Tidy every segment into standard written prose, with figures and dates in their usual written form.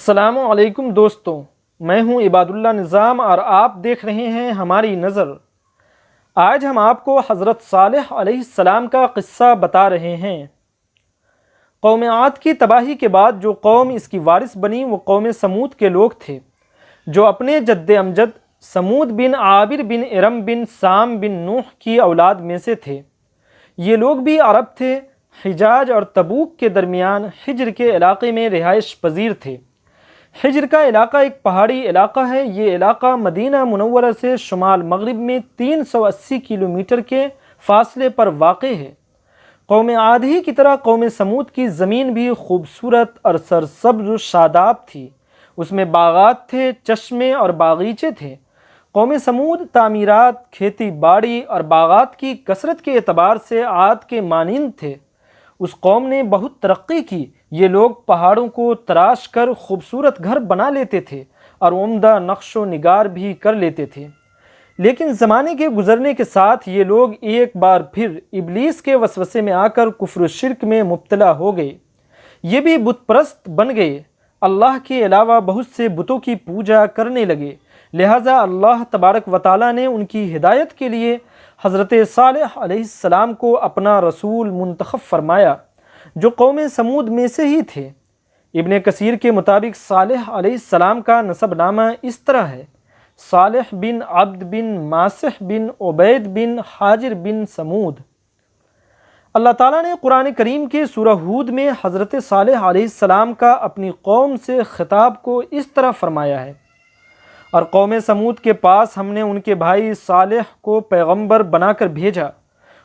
السلام علیکم دوستوں، میں ہوں عباد اللہ نظام اور آپ دیکھ رہے ہیں ہماری نظر۔ آج ہم آپ کو حضرت صالح علیہ السلام کا قصہ بتا رہے ہیں۔ قوم عاد کی تباہی کے بعد جو قوم اس کی وارث بنی وہ قوم سمود کے لوگ تھے، جو اپنے جد امجد سمود بن عابر بن ارم بن سام بن نوح کی اولاد میں سے تھے۔ یہ لوگ بھی عرب تھے، حجاز اور تبوک کے درمیان حجر کے علاقے میں رہائش پذیر تھے۔ حجر کا علاقہ ایک پہاڑی علاقہ ہے۔ یہ علاقہ مدینہ منورہ سے شمال مغرب میں 380 کلومیٹر کے فاصلے پر واقع ہے۔ قوم عاد ہی کی طرح قوم سمود کی زمین بھی خوبصورت اور سرسبز و شاداب تھی۔ اس میں باغات تھے، چشمے اور باغیچے تھے۔ قوم سمود تعمیرات، کھیتی باڑی اور باغات کی کثرت کے اعتبار سے عاد کے مانند تھے۔ اس قوم نے بہت ترقی کی۔ یہ لوگ پہاڑوں کو تراش کر خوبصورت گھر بنا لیتے تھے اور عمدہ نقش و نگار بھی کر لیتے تھے۔ لیکن زمانے کے گزرنے کے ساتھ یہ لوگ ایک بار پھر ابلیس کے وسوسے میں آ کر کفر و شرک میں مبتلا ہو گئے۔ یہ بھی بت پرست بن گئے، اللہ کے علاوہ بہت سے بتوں کی پوجا کرنے لگے۔ لہٰذا اللہ تبارک و تعالیٰ نے ان کی ہدایت کے لیے حضرت صالح علیہ السلام کو اپنا رسول منتخب فرمایا، جو قوم سمود میں سے ہی تھے۔ ابن کثیر کے مطابق صالح علیہ السلام کا نسب نامہ اس طرح ہے: صالح بن عبد بن ماسح بن عبید بن حاجر بن سمود۔ اللہ تعالیٰ نے قرآن کریم کے سورہ ہود میں حضرت صالح علیہ السلام کا اپنی قوم سے خطاب کو اس طرح فرمایا ہے: اور قوم سمود کے پاس ہم نے ان کے بھائی صالح کو پیغمبر بنا کر بھیجا۔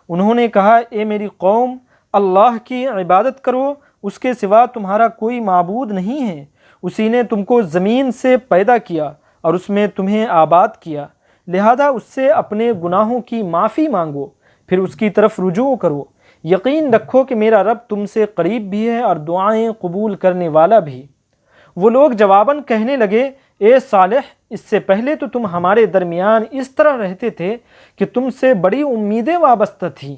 انہوں نے کہا، اے میری قوم، اللہ کی عبادت کرو، اس کے سوا تمہارا کوئی معبود نہیں ہے۔ اسی نے تم کو زمین سے پیدا کیا اور اس میں تمہیں آباد کیا، لہذا اس سے اپنے گناہوں کی معافی مانگو، پھر اس کی طرف رجوع کرو۔ یقین رکھو کہ میرا رب تم سے قریب بھی ہے اور دعائیں قبول کرنے والا بھی۔ وہ لوگ جواباً کہنے لگے، اے صالح، اس سے پہلے تو تم ہمارے درمیان اس طرح رہتے تھے کہ تم سے بڑی امیدیں وابستہ تھیں۔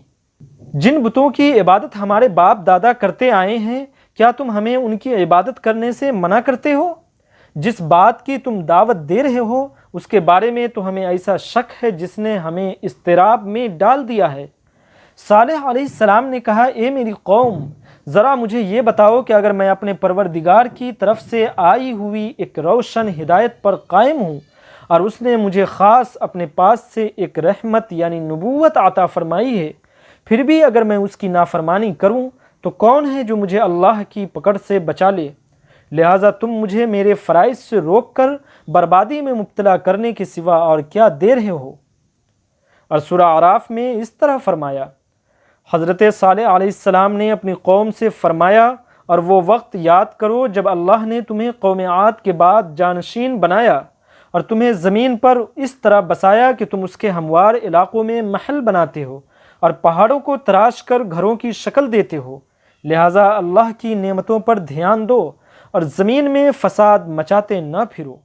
جن بتوں کی عبادت ہمارے باپ دادا کرتے آئے ہیں، کیا تم ہمیں ان کی عبادت کرنے سے منع کرتے ہو؟ جس بات کی تم دعوت دے رہے ہو اس کے بارے میں تو ہمیں ایسا شک ہے جس نے ہمیں اضطراب میں ڈال دیا ہے۔ صالح علیہ السلام نے کہا، اے میری قوم، ذرا مجھے یہ بتاؤ کہ اگر میں اپنے پروردگار کی طرف سے آئی ہوئی ایک روشن ہدایت پر قائم ہوں اور اس نے مجھے خاص اپنے پاس سے ایک رحمت یعنی نبوت عطا فرمائی ہے، پھر بھی اگر میں اس کی نافرمانی کروں تو کون ہے جو مجھے اللہ کی پکڑ سے بچا لے؟ لہٰذا تم مجھے میرے فرائض سے روک کر بربادی میں مبتلا کرنے کے سوا اور کیا دے رہے ہو؟ اور سورہ اعراف میں اس طرح فرمایا: حضرت صالح علیہ السلام نے اپنی قوم سے فرمایا، اور وہ وقت یاد کرو جب اللہ نے تمہیں قوم عاد کے بعد جانشین بنایا اور تمہیں زمین پر اس طرح بسایا کہ تم اس کے ہموار علاقوں میں محل بناتے ہو اور پہاڑوں کو تراش کر گھروں کی شکل دیتے ہو۔ لہٰذا اللہ کی نعمتوں پر دھیان دو اور زمین میں فساد مچاتے نہ پھرو۔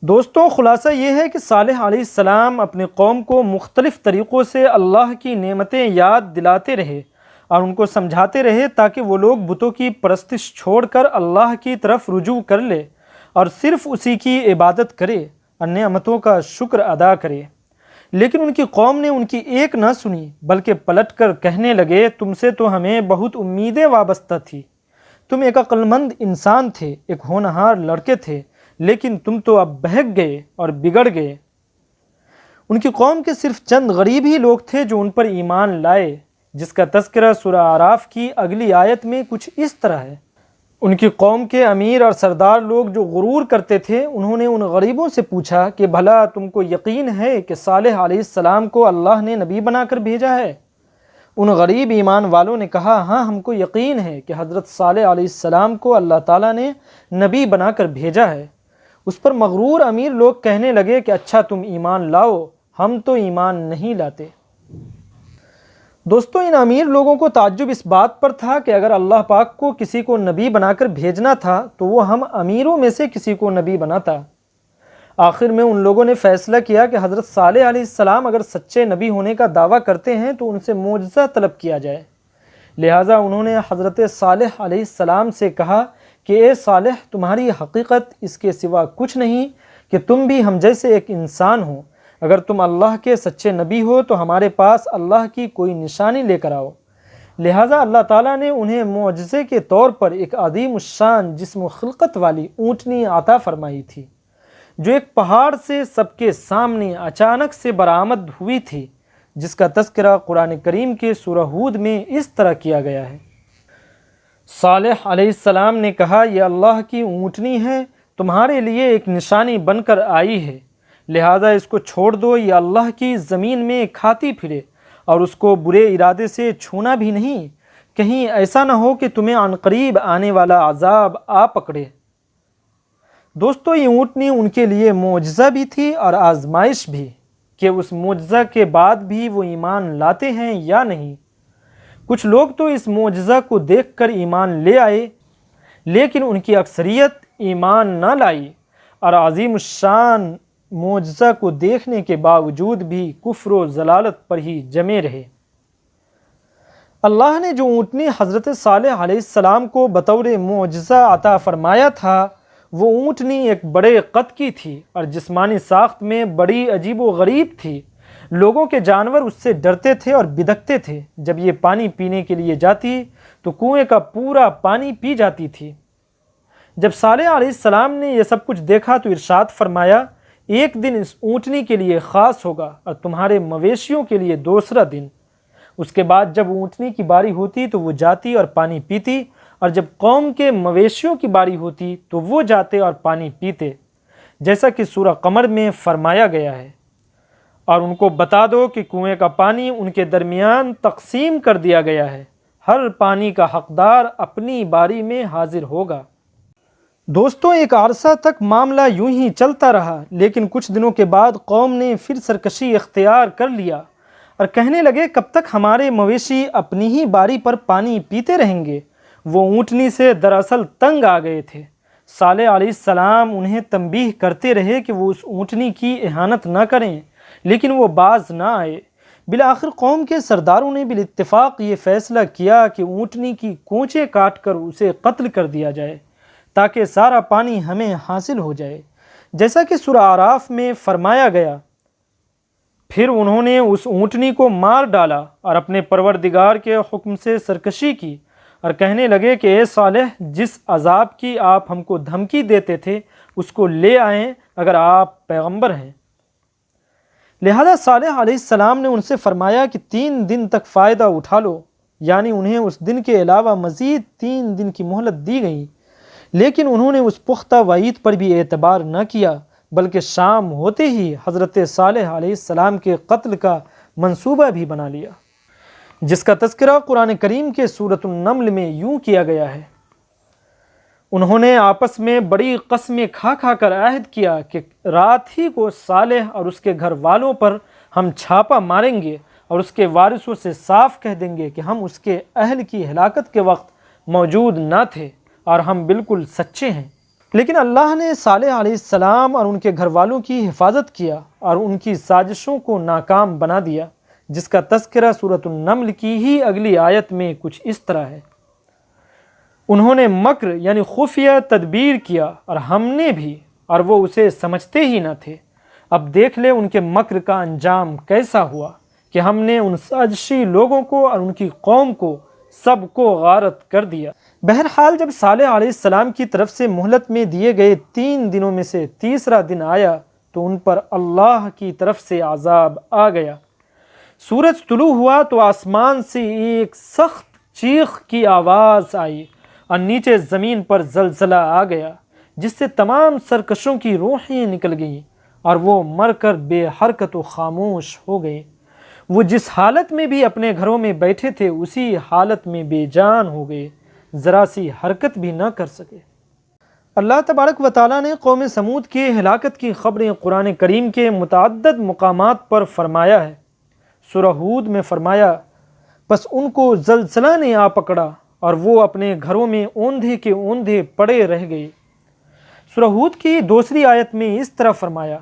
دوستوں، خلاصہ یہ ہے کہ صالح علیہ السلام اپنی قوم کو مختلف طریقوں سے اللہ کی نعمتیں یاد دلاتے رہے اور ان کو سمجھاتے رہے تاکہ وہ لوگ بتوں کی پرستش چھوڑ کر اللہ کی طرف رجوع کر لے اور صرف اسی کی عبادت کرے اور نعمتوں کا شکر ادا کرے۔ لیکن ان کی قوم نے ان کی ایک نہ سنی، بلکہ پلٹ کر کہنے لگے، تم سے تو ہمیں بہت امیدیں وابستہ تھی۔ تم ایک عقل مند انسان تھے، ایک ہونہار لڑکے تھے، لیکن تم تو اب بہک گئے اور بگڑ گئے۔ ان کی قوم کے صرف چند غریب ہی لوگ تھے جو ان پر ایمان لائے، جس کا تذکرہ سورہ اعراف کی اگلی آیت میں کچھ اس طرح ہے: ان کی قوم کے امیر اور سردار لوگ جو غرور کرتے تھے، انہوں نے ان غریبوں سے پوچھا کہ بھلا تم کو یقین ہے کہ صالح علیہ السلام کو اللہ نے نبی بنا کر بھیجا ہے؟ ان غریب ایمان والوں نے کہا، ہاں، ہم کو یقین ہے کہ حضرت صالح علیہ السلام کو اللہ تعالیٰ نے نبی بنا کر بھیجا ہے۔ اس پر مغرور امیر لوگ کہنے لگے کہ اچھا، تم ایمان لاؤ، ہم تو ایمان نہیں لاتے۔ دوستو، ان امیر لوگوں کو تعجب اس بات پر تھا کہ اگر اللہ پاک کو کسی کو نبی بنا کر بھیجنا تھا تو وہ ہم امیروں میں سے کسی کو نبی بناتا۔ آخر میں ان لوگوں نے فیصلہ کیا کہ حضرت صالح علیہ السلام اگر سچے نبی ہونے کا دعویٰ کرتے ہیں تو ان سے معجزہ طلب کیا جائے۔ لہٰذا انہوں نے حضرت صالح علیہ السلام سے کہا کہ اے صالح تمہاری حقیقت اس کے سوا کچھ نہیں کہ تم بھی ہم جیسے ایک انسان ہو، اگر تم اللہ کے سچے نبی ہو تو ہمارے پاس اللہ کی کوئی نشانی لے کر آؤ۔ لہٰذا اللہ تعالیٰ نے انہیں معجزے کے طور پر ایک عظیم الشان جسم و خلقت والی اونٹنی عطا فرمائی تھی، جو ایک پہاڑ سے سب کے سامنے اچانک سے برآمد ہوئی تھی، جس کا تذکرہ قرآن کریم کے سورہ ہود میں اس طرح کیا گیا ہے۔ صالح علیہ السلام نے کہا، یہ اللہ کی اونٹنی ہے، تمہارے لیے ایک نشانی بن کر آئی ہے، لہذا اس کو چھوڑ دو، یہ اللہ کی زمین میں کھاتی پھرے اور اس کو برے ارادے سے چھونا بھی نہیں، کہیں ایسا نہ ہو کہ تمہیں عنقریب آنے والا عذاب آ پکڑے۔ دوستو، یہ اونٹنی ان کے لیے معجزہ بھی تھی اور آزمائش بھی، کہ اس معجزہ کے بعد بھی وہ ایمان لاتے ہیں یا نہیں۔ کچھ لوگ تو اس معجزہ کو دیکھ کر ایمان لے آئے، لیکن ان کی اکثریت ایمان نہ لائی اور عظیم الشان معجزہ کو دیکھنے کے باوجود بھی کفر و ضلالت پر ہی جمے رہے۔ اللہ نے جو اونٹنی حضرت صالح علیہ السلام کو بطور معجزہ عطا فرمایا تھا، وہ اونٹنی ایک بڑے قد کی تھی اور جسمانی ساخت میں بڑی عجیب و غریب تھی۔ لوگوں کے جانور اس سے ڈرتے تھے اور بدکتے تھے۔ جب یہ پانی پینے کے لیے جاتی تو کنویں کا پورا پانی پی جاتی تھی۔ جب صالح علیہ السلام نے یہ سب کچھ دیکھا تو ارشاد فرمایا، ایک دن اس اونٹنی کے لیے خاص ہوگا اور تمہارے مویشیوں کے لیے دوسرا دن۔ اس کے بعد جب اونٹنی کی باری ہوتی تو وہ جاتی اور پانی پیتی، اور جب قوم کے مویشیوں کی باری ہوتی تو وہ جاتے اور پانی پیتے، جیسا کہ سورہ قمر میں فرمایا گیا ہے۔ اور ان کو بتا دو کہ کنویں کا پانی ان کے درمیان تقسیم کر دیا گیا ہے، ہر پانی کا حقدار اپنی باری میں حاضر ہوگا۔ دوستو، ایک عرصہ تک معاملہ یوں ہی چلتا رہا، لیکن کچھ دنوں کے بعد قوم نے پھر سرکشی اختیار کر لیا اور کہنے لگے، کب تک ہمارے مویشی اپنی ہی باری پر پانی پیتے رہیں گے؟ وہ اونٹنی سے دراصل تنگ آ گئے تھے۔ صالح علیہ السلام انہیں تنبیہ کرتے رہے کہ وہ اس اونٹنی کی اہانت نہ کریں، لیکن وہ باز نہ آئے۔ بالآخر قوم کے سرداروں نے بالاتفاق یہ فیصلہ کیا کہ اونٹنی کی کونچیں کاٹ کر اسے قتل کر دیا جائے، تاکہ سارا پانی ہمیں حاصل ہو جائے، جیسا کہ سورہ اعراف میں فرمایا گیا۔ پھر انہوں نے اس اونٹنی کو مار ڈالا اور اپنے پروردگار کے حکم سے سرکشی کی اور کہنے لگے کہ اے صالح، جس عذاب کی آپ ہم کو دھمکی دیتے تھے اس کو لے آئیں اگر آپ پیغمبر ہیں۔ لہذا صالح علیہ السلام نے ان سے فرمایا کہ 3 دن تک فائدہ اٹھا لو، یعنی انہیں اس دن کے علاوہ مزید 3 دن کی مہلت دی گئی، لیکن انہوں نے اس پختہ وعید پر بھی اعتبار نہ کیا، بلکہ شام ہوتے ہی حضرت صالح علیہ السلام کے قتل کا منصوبہ بھی بنا لیا، جس کا تذکرہ قرآن کریم کے سورۃ النمل میں یوں کیا گیا ہے۔ انہوں نے آپس میں بڑی قسمیں کھا کھا کر عہد کیا کہ رات ہی کو صالح اور اس کے گھر والوں پر ہم چھاپا ماریں گے اور اس کے وارثوں سے صاف کہہ دیں گے کہ ہم اس کے اہل کی ہلاکت کے وقت موجود نہ تھے اور ہم بالکل سچے ہیں۔ لیکن اللہ نے صالح علیہ السلام اور ان کے گھر والوں کی حفاظت کیا اور ان کی سازشوں کو ناکام بنا دیا، جس کا تذکرہ سورۃ النمل کی ہی اگلی آیت میں کچھ اس طرح ہے۔ انہوں نے مکر یعنی خفیہ تدبیر کیا اور ہم نے بھی، اور وہ اسے سمجھتے ہی نہ تھے۔ اب دیکھ لے ان کے مکر کا انجام کیسا ہوا کہ ہم نے ان سازشی لوگوں کو اور ان کی قوم کو سب کو غارت کر دیا۔ بہرحال جب صالح علیہ السلام کی طرف سے مہلت میں دیے گئے 3 دنوں میں سے تیسرا دن آیا تو ان پر اللہ کی طرف سے عذاب آ گیا۔ سورج طلوع ہوا تو آسمان سے ایک سخت چیخ کی آواز آئی اور نیچے زمین پر زلزلہ آ گیا، جس سے تمام سرکشوں کی روحیں نکل گئیں اور وہ مر کر بے حرکت و خاموش ہو گئے۔ وہ جس حالت میں بھی اپنے گھروں میں بیٹھے تھے اسی حالت میں بے جان ہو گئے، ذرا سی حرکت بھی نہ کر سکے۔ اللہ تبارک و تعالیٰ نے قوم سمود کی ہلاکت کی خبریں قرآن کریم کے متعدد مقامات پر فرمایا ہے۔ سورہ ہود میں فرمایا، پس ان کو زلزلہ نے آ پکڑا اور وہ اپنے گھروں میں اوندھے کے اوندھے پڑے رہ گئے۔ سورہ ہود کی دوسری آیت میں اس طرح فرمایا،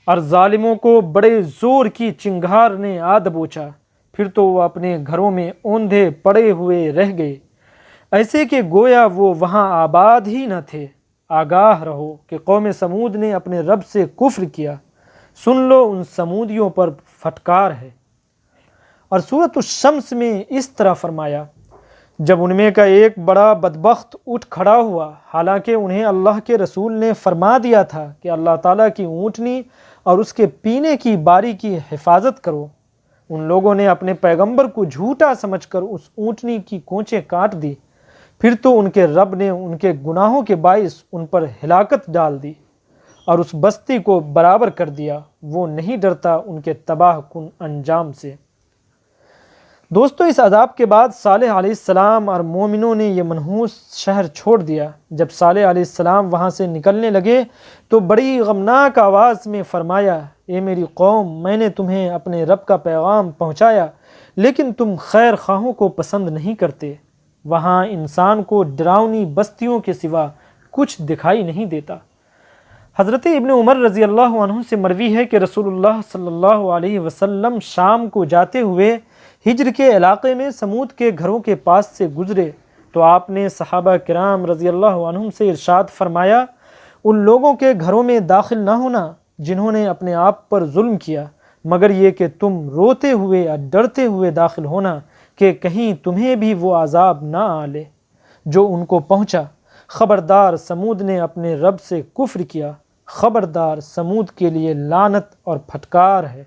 اور ظالموں کو بڑے زور کی چنگھار نے آ دبوچا، پھر تو وہ اپنے گھروں میں اوندھے پڑے ہوئے رہ گئے۔ ایسے کہ گویا وہ وہاں آباد ہی نہ تھے۔ آگاہ رہو کہ قوم سمود نے اپنے رب سے کفر کیا، سن لو ان سمودیوں پر پھٹکار ہے۔ اور سورۃ الشمس میں اس طرح فرمایا، جب ان میں کا ایک بڑا بدبخت اٹھ کھڑا ہوا، حالانکہ انہیں اللہ کے رسول نے فرما دیا تھا کہ اللہ تعالیٰ کی اونٹنی اور اس کے پینے کی باری کی حفاظت کرو، ان لوگوں نے اپنے پیغمبر کو جھوٹا سمجھ کر اس اونٹنی کی کونچیں کاٹ دی، پھر تو ان کے رب نے ان کے گناہوں کے باعث ان پر ہلاکت ڈال دی اور اس بستی کو برابر کر دیا، وہ نہیں ڈرتا ان کے تباہ کن انجام سے۔ دوستو، اس عذاب کے بعد صالح علیہ السلام اور مومنوں نے یہ منحوس شہر چھوڑ دیا۔ جب صالح علیہ السلام وہاں سے نکلنے لگے تو بڑی غمناک آواز میں فرمایا، اے میری قوم، میں نے تمہیں اپنے رب کا پیغام پہنچایا، لیکن تم خیر خواہوں کو پسند نہیں کرتے۔ وہاں انسان کو ڈراؤنی بستیوں کے سوا کچھ دکھائی نہیں دیتا۔ حضرت ابن عمر رضی اللہ عنہ سے مروی ہے کہ رسول اللہ صلی اللہ علیہ وسلم شام کو جاتے ہوئے ہجر کے علاقے میں سمود کے گھروں کے پاس سے گزرے تو آپ نے صحابہ کرام رضی اللہ عنہم سے ارشاد فرمایا، ان لوگوں کے گھروں میں داخل نہ ہونا جنہوں نے اپنے آپ پر ظلم کیا، مگر یہ کہ تم روتے ہوئے یا ڈرتے ہوئے داخل ہونا کہ کہیں تمہیں بھی وہ عذاب نہ آ لے جو ان کو پہنچا۔ خبردار، سمود نے اپنے رب سے کفر کیا، خبردار، سمود کے لیے لعنت اور پھٹکار ہے۔